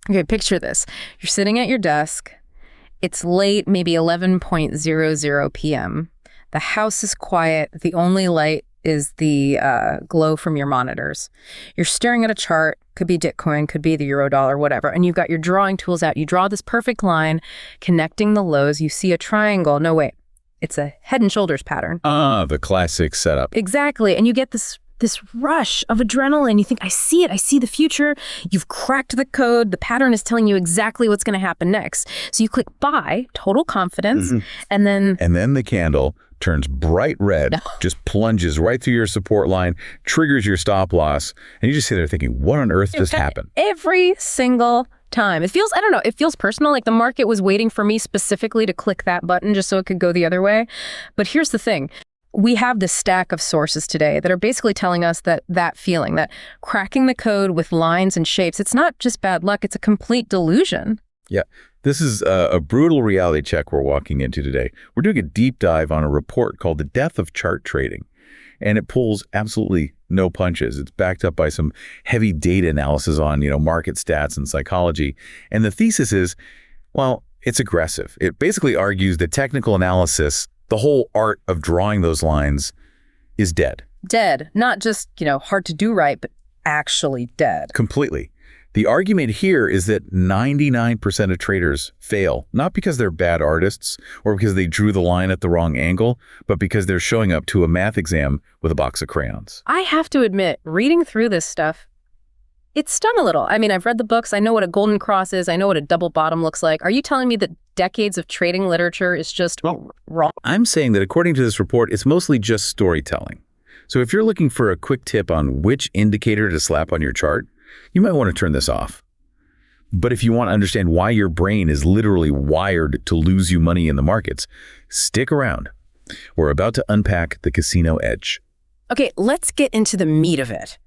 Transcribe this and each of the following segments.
Okay, picture this. You're sitting at your desk. It's late, maybe 11:00 p.m. The house is quiet. The only light is the glow from your monitors. You're staring at a chart, could be Bitcoin, could be the Eurodollar, whatever, and you've got your drawing tools out. You draw this perfect line connecting the lows. You see a triangle. No, wait. It's a head and shoulders pattern. The classic setup. Exactly. And you get this rush of adrenaline. You think, I see it. I see the future. You've cracked the code. The pattern is telling you exactly what's going to happen next. So you click buy, total confidence, and then... And then the candle turns bright red, just plunges right through your support line, triggers your stop loss, and you just sit there thinking, what on earth just happened? Every single time. It feels, I don't know, it feels personal, like the market was waiting for me specifically to click that button just so it could go the other way. But here's the thing. We have this stack of sources today that are basically telling us that feeling, that cracking the code with lines and shapes, it's not just bad luck, it's a complete delusion. Yeah, this is a brutal reality check we're walking into today. We're doing a deep dive on a report called The Death of Chart Trading, and it pulls absolutely no punches. It's backed up by some heavy data analysis on, market stats and psychology. And the thesis is, well, it's aggressive. It basically argues that technical analysis, the whole art of drawing those lines, is dead. Dead. Not just, hard to do right, but actually dead. Completely. The argument here is that 99% of traders fail, not because they're bad artists or because they drew the line at the wrong angle, but because they're showing up to a math exam with a box of crayons. I have to admit, reading through this stuff, it stung a little. I mean, I've read the books. I know what a golden cross is. I know what a double bottom looks like. Are you telling me that decades of trading literature is just wrong? I'm saying that according to this report, it's mostly just storytelling. So if you're looking for a quick tip on which indicator to slap on your chart, you might want to turn this off. But if you want to understand why your brain is literally wired to lose you money in the markets, stick around. We're about to unpack the casino edge. Okay, let's get into the meat of it.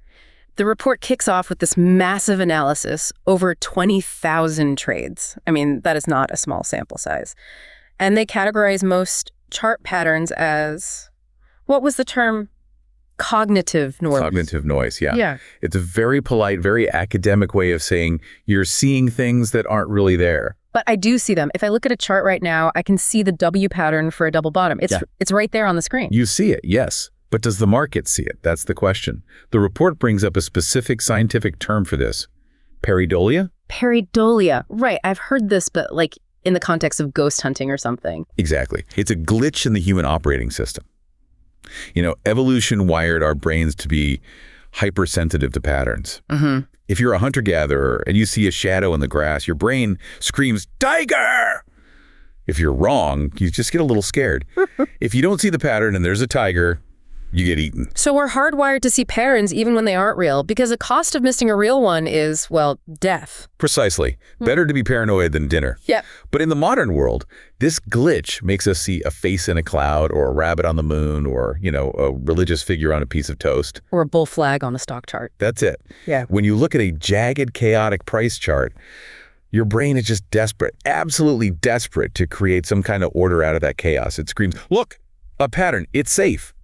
The report kicks off with this massive analysis, over 20,000 trades. I mean, that is not a small sample size. And they categorize most chart patterns as, what was the term? Cognitive noise. Cognitive noise, yeah. It's a very polite, very academic way of saying you're seeing things that aren't really there. But I do see them. If I look at a chart right now, I can see the W pattern for a double bottom. It's right there on the screen. You see it, yes. But does the market see it? That's the question. The report brings up a specific scientific term for this. Pareidolia? Pareidolia. Right. I've heard this, but like in the context of ghost hunting or something. Exactly. It's a glitch in the human operating system. Evolution wired our brains to be hypersensitive to patterns. If you're a hunter-gatherer and you see a shadow in the grass, your brain screams, "Tiger!" If you're wrong, you just get a little scared. If you don't see the pattern and there's a tiger, you get eaten. So we're hardwired to see patterns even when they aren't real, because the cost of missing a real one is, well, death. Precisely. Better to be paranoid than dinner. Yep. But in the modern world, this glitch makes us see a face in a cloud or a rabbit on the moon or, a religious figure on a piece of toast. Or a bull flag on a stock chart. That's it. Yeah. When you look at a jagged, chaotic price chart, your brain is just desperate, absolutely desperate to create some kind of order out of that chaos. It screams, look, a pattern, it's safe.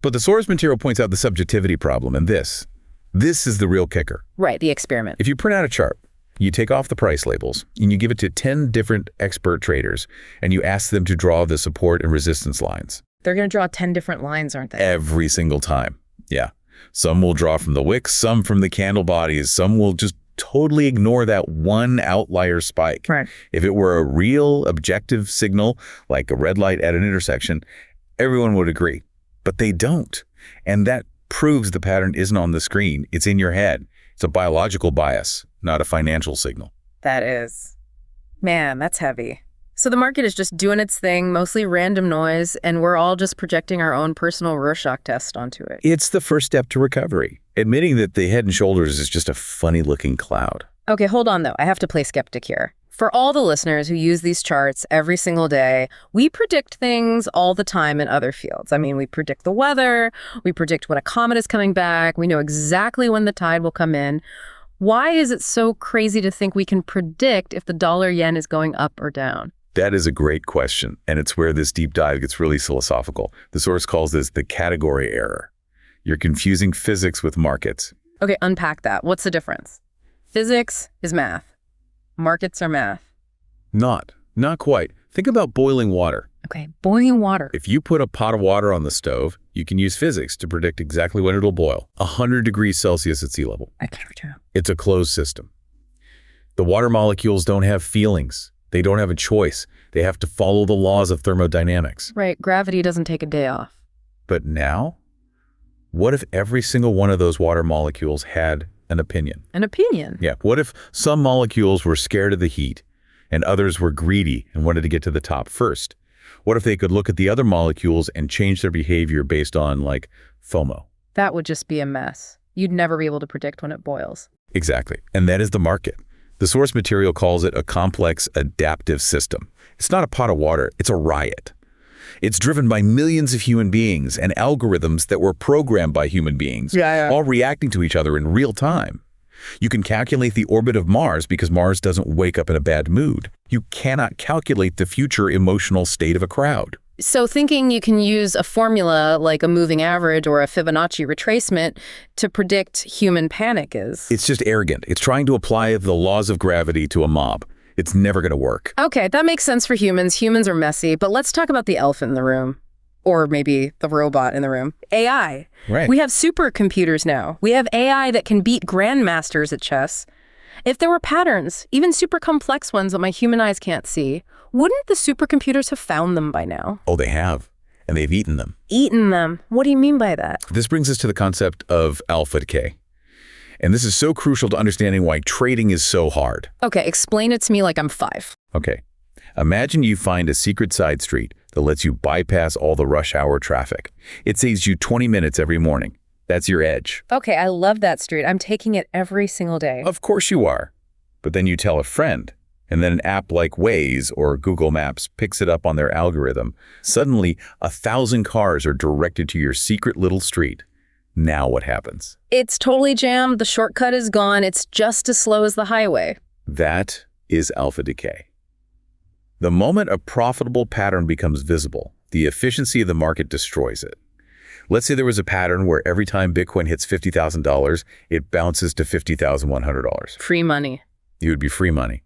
But the source material points out the subjectivity problem, and this is the real kicker. Right, the experiment. If you print out a chart, you take off the price labels, and you give it to 10 different expert traders, and you ask them to draw the support and resistance lines. They're going to draw 10 different lines, aren't they? Every single time, yeah. Some will draw from the wicks, some from the candle bodies, some will just totally ignore that one outlier spike. Right. If it were a real objective signal, like a red light at an intersection, everyone would agree. But they don't. And that proves the pattern isn't on the screen. It's in your head. It's a biological bias, not a financial signal. That is. Man, that's heavy. So the market is just doing its thing, mostly random noise, and we're all just projecting our own personal Rorschach test onto it. It's the first step to recovery, admitting that the head and shoulders is just a funny-looking cloud. Okay, hold on, though. I have to play skeptic here. For all the listeners who use these charts every single day, we predict things all the time in other fields. I mean, we predict the weather, we predict when a comet is coming back, we know exactly when the tide will come in. Why is it so crazy to think we can predict if the dollar-yen is going up or down? That is a great question, and it's where this deep dive gets really philosophical. The source calls this the category error. You're confusing physics with markets. Okay, unpack that. What's the difference? Physics is math. Markets are math. Not quite. Think about boiling water. Okay, boiling water. If you put a pot of water on the stove, you can use physics to predict exactly when it'll boil. 100 degrees Celsius at sea level. It's a closed system. The water molecules don't have feelings. They don't have a choice. They have to follow the laws of thermodynamics. Right, gravity doesn't take a day off. But now, what if every single one of those water molecules had an opinion? An opinion? Yeah, what if some molecules were scared of the heat and others were greedy and wanted to get to the top first? What if they could look at the other molecules and change their behavior based on, like, FOMO? That would just be a mess. You'd never be able to predict when it boils. Exactly. And that is the market. The source material calls it a complex adaptive system. It's not a pot of water, it's a riot. It's driven by millions of human beings and algorithms that were programmed by human beings, all reacting to each other in real time. You can calculate the orbit of Mars because Mars doesn't wake up in a bad mood. You cannot calculate the future emotional state of a crowd. So thinking you can use a formula like a moving average or a Fibonacci retracement to predict human panic is... It's just arrogant. It's trying to apply the laws of gravity to a mob. It's never going to work. Okay, that makes sense for humans. Humans are messy, but let's talk about the elephant in the room. Or maybe the robot in the room. AI. Right. We have supercomputers now. We have AI that can beat grandmasters at chess. If there were patterns, even super complex ones that my human eyes can't see, wouldn't the supercomputers have found them by now? Oh, they have. And they've eaten them. Eaten them? What do you mean by that? This brings us to the concept of alpha decay. And this is so crucial to understanding why trading is so hard. Okay, explain it to me like I'm 5. Okay. Imagine you find a secret side street that lets you bypass all the rush hour traffic. It saves you 20 minutes every morning. That's your edge. Okay, I love that street. I'm taking it every single day. Of course you are. But then you tell a friend, and then an app like Waze or Google Maps picks it up on their algorithm. Suddenly, 1,000 cars are directed to your secret little street. Now what happens? It's totally jammed. The shortcut is gone. It's just as slow as the highway. That is alpha decay. The moment a profitable pattern becomes visible, the efficiency of the market destroys it. Let's say there was a pattern where every time Bitcoin hits $50,000, it bounces to $50,100. Free money. You would be free money.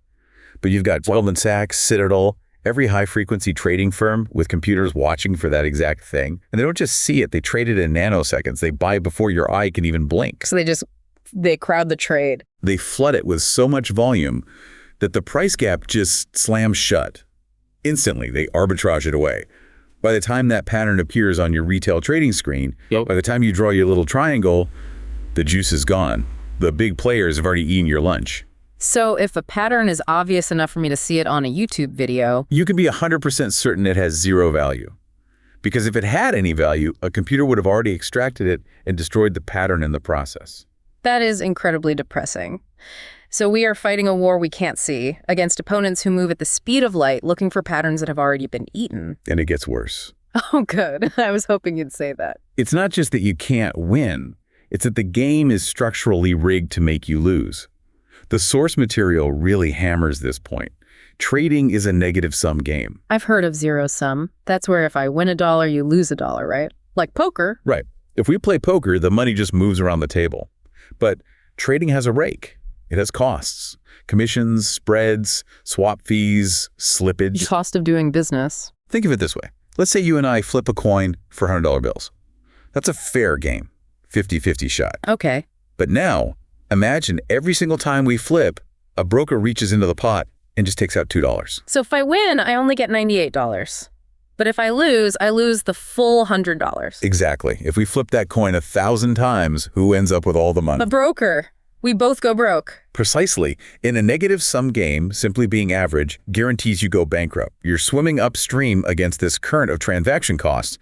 But you've got Goldman Sachs, Citadel, every high-frequency trading firm with computers watching for that exact thing. And they don't just see it, they trade it in nanoseconds. They buy before your eye can even blink. So they crowd the trade. They flood it with so much volume that the price gap just slams shut. Instantly, they arbitrage it away. By the time that pattern appears on your retail trading screen, by the time you draw your little triangle, the juice is gone. The big players have already eaten your lunch. So if a pattern is obvious enough for me to see it on a YouTube video, you can be 100% certain it has zero value. Because if it had any value, a computer would have already extracted it and destroyed the pattern in the process. That is incredibly depressing. So we are fighting a war we can't see against opponents who move at the speed of light, looking for patterns that have already been eaten. And it gets worse. Oh, good. I was hoping you'd say that. It's not just that you can't win. It's that the game is structurally rigged to make you lose. The source material really hammers this point. Trading is a negative-sum game. I've heard of zero-sum. That's where if I win $1, you lose $1, right? Like poker. Right. If we play poker, the money just moves around the table. But trading has a rake. It has costs. Commissions, spreads, swap fees, slippage. The cost of doing business. Think of it this way. Let's say you and I flip a coin for $100 bills. That's a fair game. 50-50 shot. Okay. But now, imagine every single time we flip, a broker reaches into the pot and just takes out $2. So if I win, I only get $98. But if I lose the full $100. Exactly. If we flip that coin 1,000 times, who ends up with all the money? The broker. We both go broke. Precisely. In a negative-sum game, simply being average guarantees you go bankrupt. You're swimming upstream against this current of transaction costs.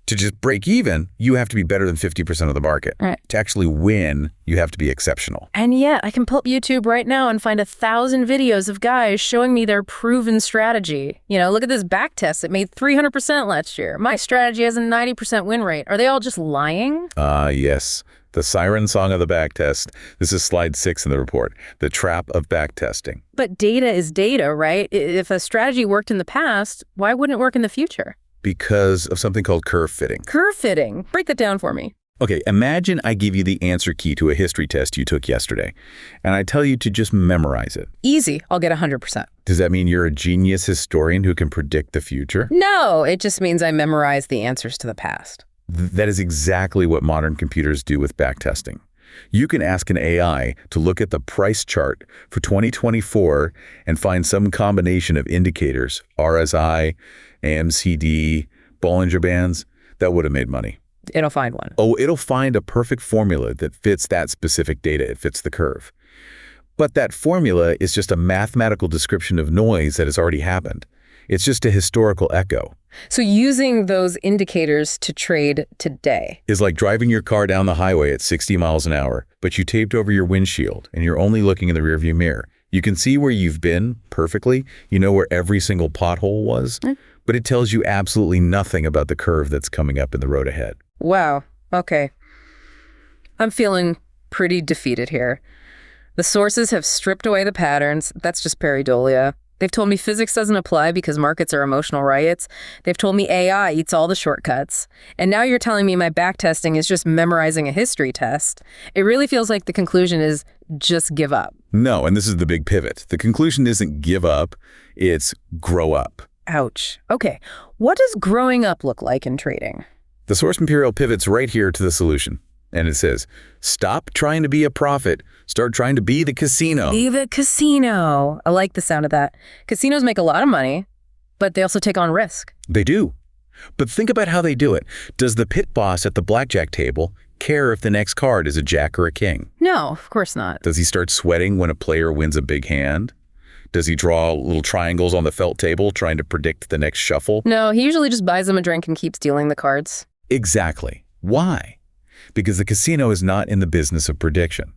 To just break even, you have to be better than 50% of the market. Right. To actually win, you have to be exceptional. And yet, I can pull up YouTube right now and find 1,000 videos of guys showing me their proven strategy. You know, look at this back test. It made 300% last year. My strategy has a 90% win rate. Are they all just lying? Yes. The siren song of the backtest. This is slide 6 in the report. The trap of backtesting. But data is data, right? If a strategy worked in the past, why wouldn't it work in the future? Because of something called curve fitting. Curve fitting. Break that down for me. Okay, imagine I give you the answer key to a history test you took yesterday, and I tell you to just memorize it. Easy. I'll get 100%. Does that mean you're a genius historian who can predict the future? No, it just means I memorize the answers to the past. That is exactly what modern computers do with backtesting. You can ask an AI to look at the price chart for 2024 and find some combination of indicators, RSI, AMCD, Bollinger Bands, that would have made money. It'll find one. Oh, it'll find a perfect formula that fits that specific data. It fits the curve. But that formula is just a mathematical description of noise that has already happened. It's just a historical echo. So using those indicators to trade today Is like driving your car down the highway at 60 miles an hour, but you taped over your windshield and you're only looking in the rearview mirror. You can see where you've been perfectly. You know where every single pothole was, but it tells you absolutely nothing about the curve that's coming up in the road ahead. Wow. Okay. I'm feeling pretty defeated here. The sources have stripped away the patterns. That's just Pareidolia. They've told me physics doesn't apply because markets are emotional riots. They've told me AI eats all the shortcuts. And now you're telling me my backtesting is just memorizing a history test. It really feels like the conclusion is just give up. No, and this is the big pivot. The conclusion isn't give up, it's grow up. Ouch. Okay. What does growing up look like in trading? The source material pivots right here to the solution. And it says, stop trying to be a prophet. Start trying to be the casino. Be the casino. I like the sound of that. Casinos make a lot of money, but they also take on risk. They do. But think about how they do it. Does the pit boss at the blackjack table care if the next card is a jack or a king? No, of course not. Does he start sweating when a player wins a big hand? Does he draw little triangles on the felt table trying to predict the next shuffle? No, he usually just buys them a drink and keeps dealing the cards. Exactly. Why? Because the casino is not in the business of prediction.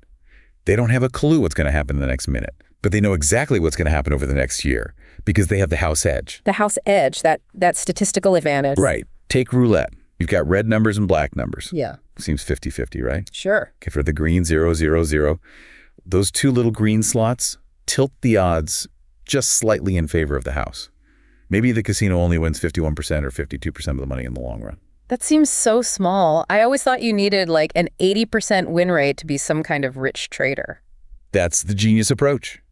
They don't have a clue what's going to happen in the next minute, but they know exactly what's going to happen over the next year because they have the house edge. The house edge, that statistical advantage. Right. Take roulette. You've got red numbers and black numbers. Yeah. Seems 50-50, right? Sure. Okay, for the green 0, 0, 0, those two little green slots tilt the odds just slightly in favor of the house. Maybe the casino only wins 51% or 52% of the money in the long run. That seems so small. I always thought you needed like an 80% win rate to be some kind of rich trader. That's the genius approach.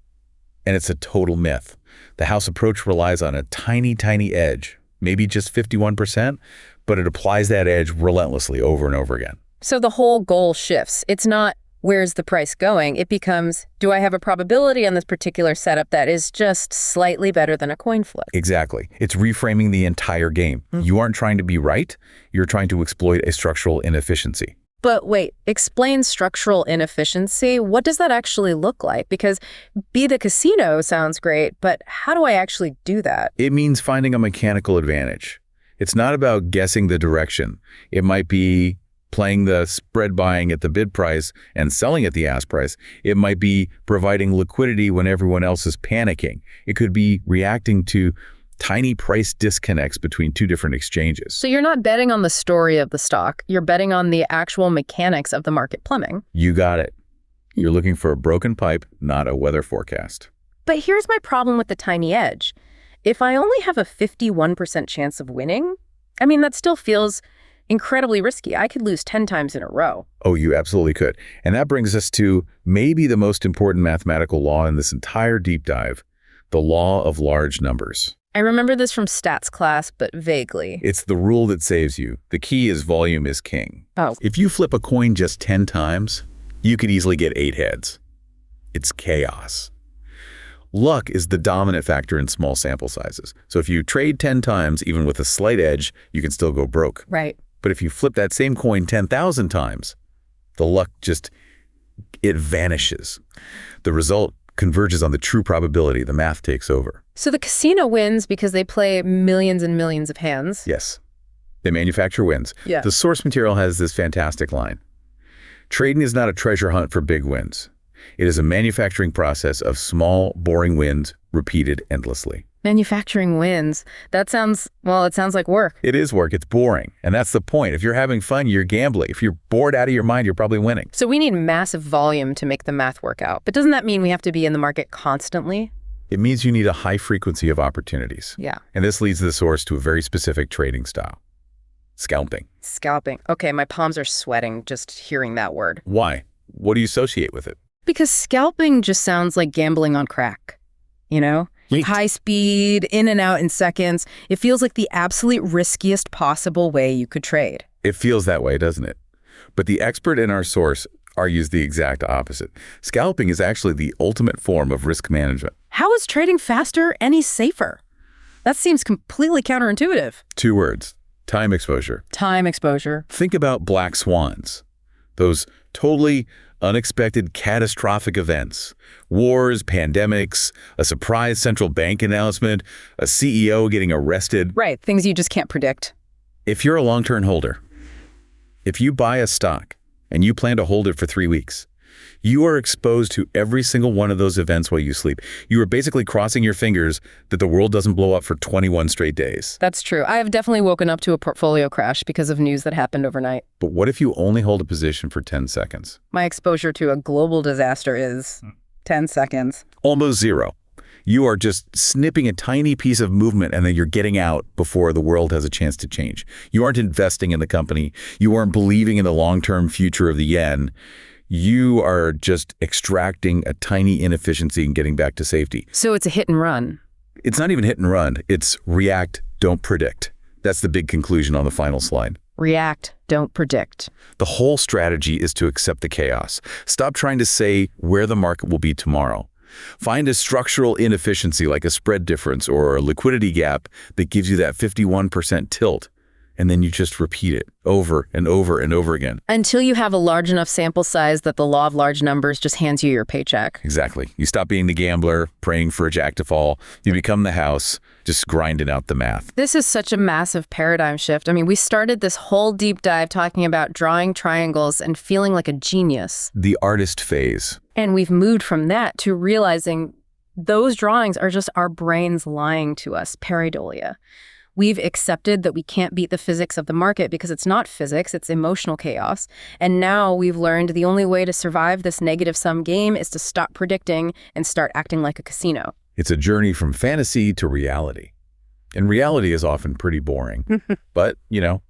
And it's a total myth. The house approach relies on a tiny, tiny edge, maybe just 51%, but it applies that edge relentlessly over and over again. So the whole goal shifts. It's not where's the price going? It becomes, do I have a probability on this particular setup that is just slightly better than a coin flip? Exactly. It's reframing the entire game. You aren't trying to be right. You're trying to exploit a structural inefficiency. But wait, explain structural inefficiency. What does that actually look like? Because be the casino sounds great, but how do I actually do that? It means finding a mechanical advantage. It's not about guessing the direction. It might be playing the spread buying at the bid price and selling at the ask price. It might be providing liquidity when everyone else is panicking. It could be reacting to tiny price disconnects between two different exchanges. So you're not betting on the story of the stock. You're betting on the actual mechanics of the market plumbing. You got it. You're looking for a broken pipe, not a weather forecast. But here's my problem with the tiny edge. If I only have a 51% chance of winning, I mean, that still feels incredibly risky. I could lose 10 times in a row. Oh, you absolutely could. And that brings us to maybe the most important mathematical law in this entire deep dive, the law of large numbers. I remember this from stats class, but vaguely. It's the rule that saves you. The key is volume is king. Oh. If you flip a coin just 10 times, you could easily get 8 heads. It's chaos. Luck is the dominant factor in small sample sizes. So if you trade 10 times, even with a slight edge, you can still go broke. Right. But if you flip that same coin 10,000 times, the luck it vanishes. The result converges on the true probability. The math takes over. So the casino wins because they play millions and millions of hands? Yes. They manufacture wins. Yeah. The source material has this fantastic line. Trading is not a treasure hunt for big wins. It is a manufacturing process of small, boring wins repeated endlessly. Manufacturing wins. It sounds like work. It is work. It's boring. And that's the point. If you're having fun, you're gambling. If you're bored out of your mind, you're probably winning. So we need massive volume to make the math work out. But doesn't that mean we have to be in the market constantly? It means you need a high frequency of opportunities. Yeah. And this leads the source to a very specific trading style. Scalping. Scalping. Okay, my palms are sweating just hearing that word. Why? What do you associate with it? Because scalping just sounds like gambling on crack, you know? Right. High speed, in and out in seconds. It feels like the absolute riskiest possible way you could trade. It feels that way, doesn't it? But the expert in our source argues the exact opposite. Scalping is actually the ultimate form of risk management. How is trading faster any safer? That seems completely counterintuitive. 2 words: time exposure. Time exposure. Think about black swans. Those totally unexpected catastrophic events. Wars, pandemics, a surprise central bank announcement, a CEO getting arrested. Right, things you just can't predict. If you're a long-term holder, if you buy a stock and you plan to hold it for 3 weeks, you are exposed to every single one of those events while you sleep. You are basically crossing your fingers that the world doesn't blow up for 21 straight days. That's true. I have definitely woken up to a portfolio crash because of news that happened overnight. But what if you only hold a position for 10 seconds? My exposure to a global disaster is 10 seconds. Almost zero. You are just snipping a tiny piece of movement and then you're getting out before the world has a chance to change. You aren't investing in the company. You aren't believing in the long-term future of the yen. You are just extracting a tiny inefficiency and getting back to safety. So it's a hit and run. It's not even hit and run. It's react, don't predict. That's the big conclusion on the final slide. React, don't predict. The whole strategy is to accept the chaos. Stop trying to say where the market will be tomorrow. Find a structural inefficiency like a spread difference or a liquidity gap that gives you that 51% tilt. And then you just repeat it over and over and over again. Until you have a large enough sample size that the law of large numbers just hands you your paycheck. Exactly. You stop being the gambler, praying for a jack to fall. You become the house, just grinding out the math. This is such a massive paradigm shift. I mean, we started this whole deep dive talking about drawing triangles and feeling like a genius. The artist phase. And we've moved from that to realizing those drawings are just our brains lying to us, pareidolia. We've accepted that we can't beat the physics of the market because it's not physics, it's emotional chaos. And now we've learned the only way to survive this negative-sum game is to stop predicting and start acting like a casino. It's a journey from fantasy to reality. And reality is often pretty boring. But, you know,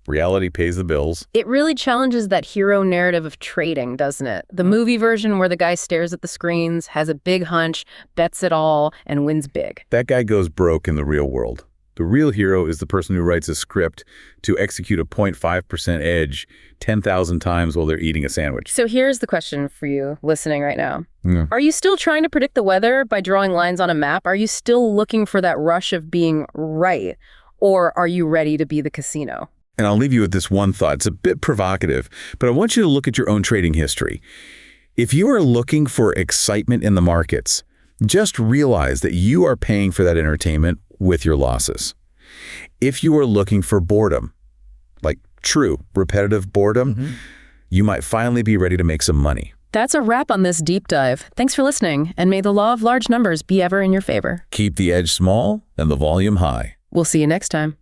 reality pays the bills. It really challenges that hero narrative of trading, doesn't it? The movie version where the guy stares at the screens, has a big hunch, bets it all, and wins big. That guy goes broke in the real world. The real hero is the person who writes a script to execute a 0.5% edge 10,000 times while they're eating a sandwich. So here's the question for you listening right now. Yeah. Are you still trying to predict the weather by drawing lines on a map? Are you still looking for that rush of being right? Or are you ready to be the casino? And I'll leave you with this one thought. It's a bit provocative, but I want you to look at your own trading history. If you are looking for excitement in the markets, just realize that you are paying for that entertainment with your losses. If you are looking for boredom, like true repetitive boredom, you might finally be ready to make some money. That's a wrap on this deep dive. Thanks for listening, and may the law of large numbers be ever in your favor. Keep the edge small and the volume high. We'll see you next time.